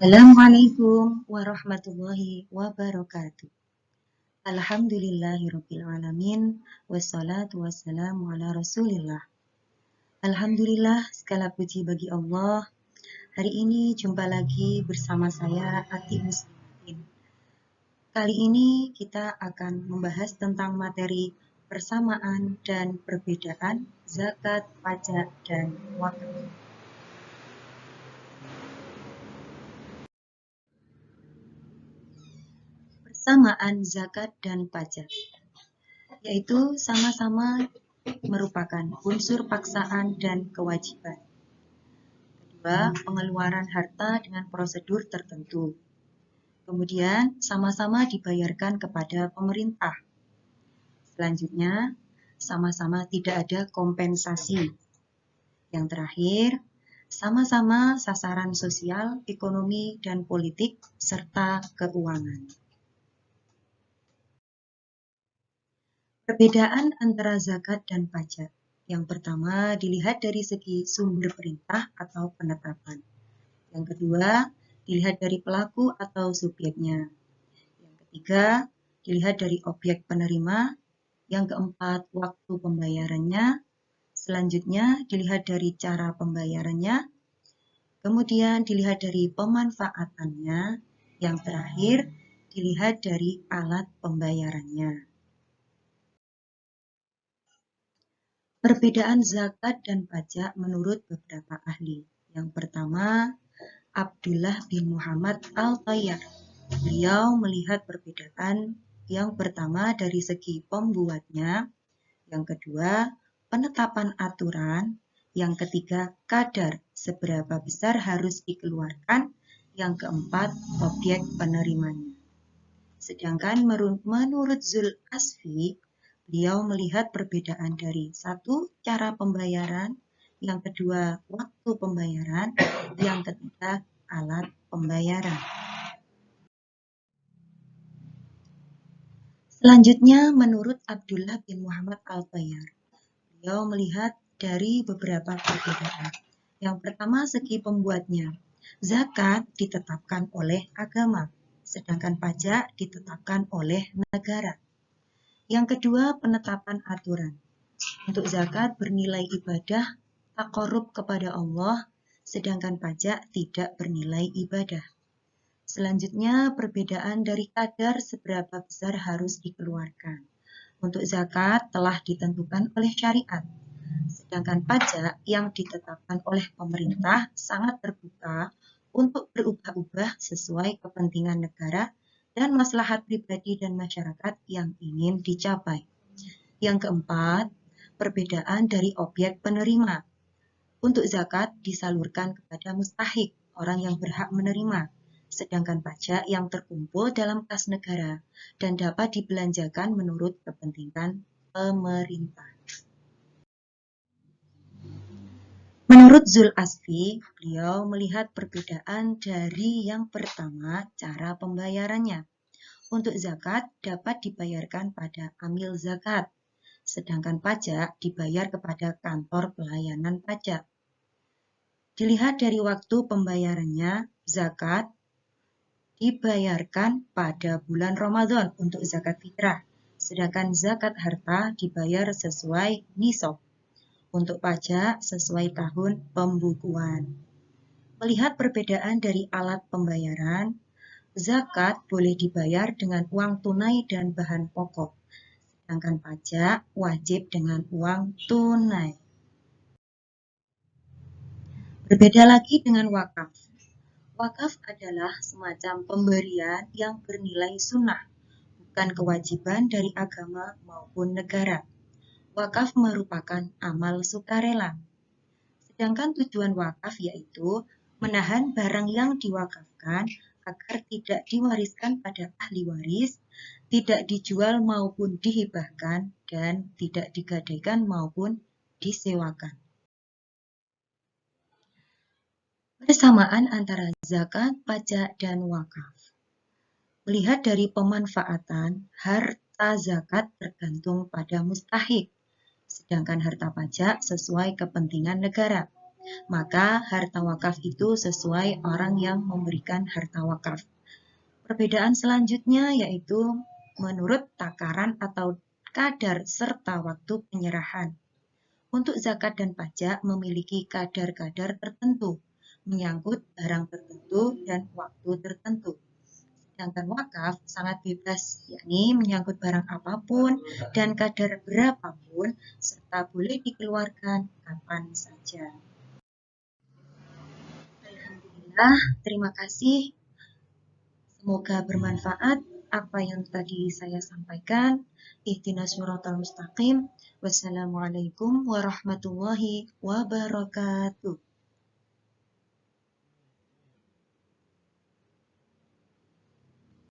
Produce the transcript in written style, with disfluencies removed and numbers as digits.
Assalamualaikum warahmatullahi wabarakatuh. Alhamdulillahirabbil alamin wassalatu wassalamu ala Rasulillah. Alhamdulillah, segala puji bagi Allah. Hari ini jumpa lagi bersama saya Ati Muslimatin. Kali ini kita akan membahas tentang materi persamaan dan perbedaan zakat, pajak, dan wakaf. Persamaan zakat dan pajak, yaitu sama-sama merupakan unsur paksaan dan kewajiban. Kedua, pengeluaran harta dengan prosedur tertentu. Kemudian, sama-sama dibayarkan kepada pemerintah. Selanjutnya, sama-sama tidak ada kompensasi. Yang terakhir, sama-sama sasaran sosial, ekonomi, dan politik, serta keuangan. Perbedaan antara zakat dan pajak. Yang pertama, dilihat dari segi sumber perintah atau penetapan. Yang kedua, dilihat dari pelaku atau subjeknya. Yang ketiga, dilihat dari objek penerima. Yang keempat, waktu pembayarannya. Selanjutnya, dilihat dari cara pembayarannya. Kemudian, dilihat dari pemanfaatannya. Yang terakhir, dilihat dari alat pembayarannya. Perbedaan zakat dan pajak menurut beberapa ahli. Yang pertama, Abdullah bin Muhammad Al-Tayyar. Beliau melihat perbedaan yang pertama dari segi pembuatnya, yang kedua, penetapan aturan, yang ketiga, kadar seberapa besar harus dikeluarkan, yang keempat, objek penerimanya. Sedangkan menurut Zul Asfi, beliau melihat perbedaan dari satu, cara pembayaran, yang kedua, waktu pembayaran, yang ketiga, alat pembayaran. Selanjutnya, menurut Abdullah bin Muhammad Al-Tayyar, beliau melihat dari beberapa perbedaan. Yang pertama, segi pembuatnya. Zakat ditetapkan oleh agama, sedangkan pajak ditetapkan oleh negara. Yang kedua, penetapan aturan. Untuk zakat bernilai ibadah, taqarrub kepada Allah, sedangkan pajak tidak bernilai ibadah. Selanjutnya, perbedaan dari kadar seberapa besar harus dikeluarkan. Untuk zakat telah ditentukan oleh syariat, sedangkan pajak yang ditetapkan oleh pemerintah sangat terbuka untuk berubah-ubah sesuai kepentingan negara dan maslahat pribadi dan masyarakat yang ingin dicapai. Yang keempat, perbedaan dari objek penerima. Untuk zakat disalurkan kepada mustahik, orang yang berhak menerima, sedangkan pajak yang terkumpul dalam kas negara dan dapat dibelanjakan menurut kepentingan pemerintah. Menurut Zul Asfi, beliau melihat perbedaan dari yang pertama, cara pembayarannya. Untuk zakat dapat dibayarkan pada amil zakat, sedangkan pajak dibayar kepada kantor pelayanan pajak. Dilihat dari waktu pembayarannya, zakat dibayarkan pada bulan Ramadan untuk zakat fitrah, sedangkan zakat harta dibayar sesuai nisab. Untuk pajak sesuai tahun pembukuan. Melihat perbedaan dari alat pembayaran, zakat boleh dibayar dengan uang tunai dan bahan pokok, sedangkan pajak wajib dengan uang tunai. Berbeda lagi dengan wakaf. Wakaf adalah semacam pemberian yang bernilai sunnah, bukan kewajiban dari agama maupun negara. Wakaf merupakan amal sukarela. Sedangkan tujuan wakaf yaitu menahan barang yang diwakafkan agar tidak diwariskan pada ahli waris, tidak dijual maupun dihibahkan, dan tidak digadaikan maupun disewakan. Persamaan antara zakat, pajak, dan wakaf. Melihat dari pemanfaatan, harta zakat tergantung pada mustahik, sedangkan harta pajak sesuai kepentingan negara. maka harta wakaf itu sesuai orang yang memberikan harta wakaf. Perbedaan selanjutnya yaitu menurut takaran atau kadar serta waktu penyerahan. Untuk zakat dan pajak memiliki kadar-kadar tertentu, menyangkut barang tertentu dan waktu tertentu. Sedangkan wakaf sangat bebas, yakni menyangkut barang apapun dan kadar berapapun, serta boleh dikeluarkan kapan saja. Alhamdulillah, terima kasih. Semoga bermanfaat apa yang tadi saya sampaikan. Ihdinas siratal mustaqim. Wassalamualaikum warahmatullahi wabarakatuh.